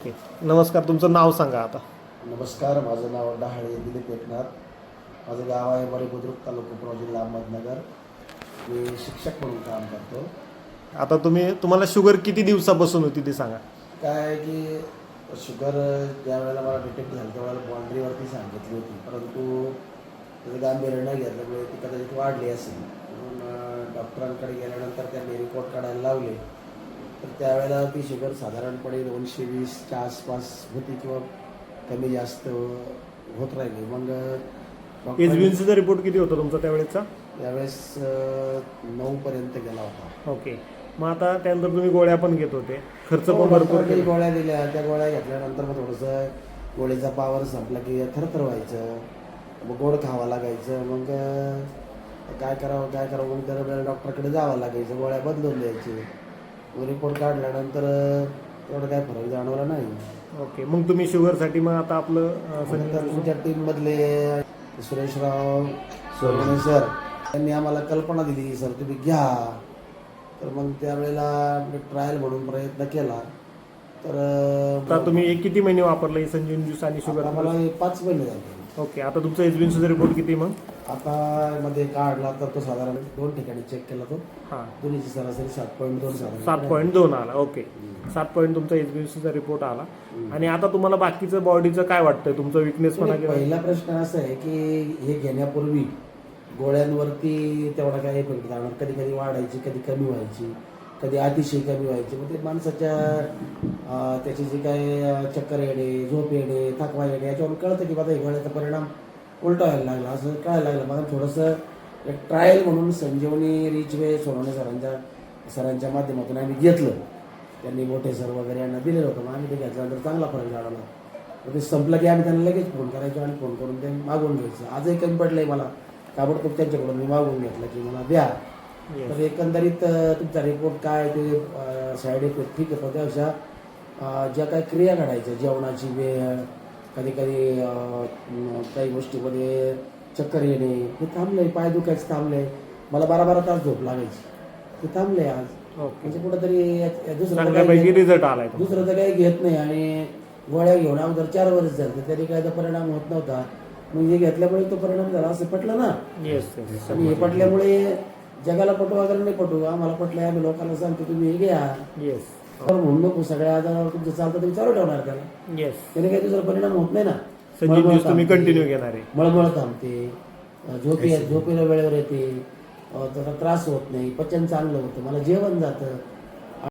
Okay. नमस्कार, तुमचं नाव सांगा आता. नमस्कार, माझं नाव डहाळे दिलीप एकनाथ. माझं गाव आहे बरे बुद्रुक, तालुका पुणे, जिल्हा अहमदनगर. मी शिक्षक म्हणून काम करतो. आता तुम्हाला शुगर किती दिवसापासून होती ते सांगा. काय आहे की शुगर ज्या वेळेला मला डिटेक्ट झाली त्यावेळेला बाँड्रीवरती सांगितली होती, परंतु त्याचं गांभीर्य न घेतल्यामुळे ती कदाचित वाढली असेल. म्हणून डॉक्टरांकडे गेल्यानंतर त्यांनी रिपोर्ट काढायला लावले, तर त्यावेळेला ती शुगर साधारणपणे 220च्या आसपास होती किंवा कमी जास्त होत राहिली. मग HbA1cचा रिपोर्ट किती होता तुमचा त्यावेळेचा? त्यावेळेस 9पर्यंत गेला होता. ओके. मग आता त्यानंतर तुम्ही गोळ्या पण घेत होते, खर्च पण भरपूर डॉक्टरांनी केला. गोळ्या दिल्या. त्या गोळ्या घेतल्यानंतर मग थोडंसं गोळीचा पावर संपला की थरथर व्हायचं, मग गोड खावं लागायचं. मग काय करावं मग तर डॉक्टरकडे जावं लागायचं, गोळ्या बदलून द्यायचे. रिपोर्ट काढल्यानंतर एवढं काय फरक जाणवला नाही. ओके. मग तुम्ही शुगरसाठी मग आता आपलं नंतर तुमच्या टीममधले सुरेशराव सोनवणे सर त्यांनी आम्हाला कल्पना दिली, सर तुम्ही घ्या. तर मग त्यावेळेला ट्रायल म्हणून प्रयत्न केला. तर आता तुम्ही किती महिने वापरलं संजीवनी ज्यूस आणि शुगर? आम्हाला 5 महिने झाले. ओके. आता तुमचा HbA1cचा रिपोर्ट किती मग? आता मध्ये काढला तर तो साधारण 2 ठिकाणी चेक केला तो. हां, दोन्हीची सरासरी 7.2 साधारण 7.2 आला. ओके. 7 तुमचा HbA1cचा रिपोर्ट आला. आणि आता तुम्हाला बाकीचं बॉडीचं काय वाटतंय, तुमचं विकनेस म्हणा किंवा? पहिला प्रश्न असा आहे की हे घेण्यापूर्वी गोळ्यांवरती तेवढा काय इफेक्ट जाणार. कधी कधी वाढायची, कधी कमी व्हायची, कधी अतिशय कमी व्हायची. मग ते माणसाच्या त्याची जी काय चक्कर येणे, झोप येणे, थकवा येणे याच्यावरून कळतं की बाबा हे गोळ्याचा परिणाम उलटा व्हायला लागला, असं कळायला लागलं. मला थोडंसं एक ट्रायल म्हणून संजीवनी रिचवे सोनवणे सरांच्या माध्यमातून आम्ही घेतलं. त्यांनी मोठे सर वगैरे यांना दिलेलं होतं. मग आम्ही ते घेतल्यानंतर चांगला फरक जाणवला. मग ते संपलं की आम्ही त्यांना लगेच फोन करायचो आणि फोन करून ते मागवून घ्यायचं. आजही कमी पडलं आहे मला, ताबडतोब त्यांच्याकडून मी मागवून घेतलं की मला द्या. तर एकंदरीत तुमचा रिपोर्ट काय ते साईड इफेक्ट ठीक आहे, पण त्यापेक्षा ज्या काही क्रिया घडायच्या, जेवणाची वेळ, कधी कधी काही गोष्टीमध्ये चक्कर येणे हे थांबले, पाय दुखायचं थांबले, मला 12-12 तास झोप लागायची ते थांबले आज. म्हणजे कुठंतरी रिझल्ट आलाय. दुसरं तर काही घेत नाही आणि गोळ्या घेऊन अगोदर 4 वर्ष झाले तरी काय तर परिणाम होत नव्हता. म्हणजे घेतल्यामुळे तो परिणाम झाला असं पटलं ना. आणि हे पटल्यामुळे जगाला पटू वगैरे नाही पटू, आम्हाला पटलं, आम्ही लोकांना सांगतो तुम्ही हे घ्या. म्हणून नको सगळ्या आजारावर तुमचं चालतं तुम्ही चालू ठेवणार त्याला. त्याने काही दुसरा परिणाम होत नाही ना. तुम्ही कंटिन्यू घेणार आहे. मळमळ थांबते, झोपेला वेळेवर येते, त्याचा त्रास होत नाही, पचन चांगलं होतं, मला जेवण जातं.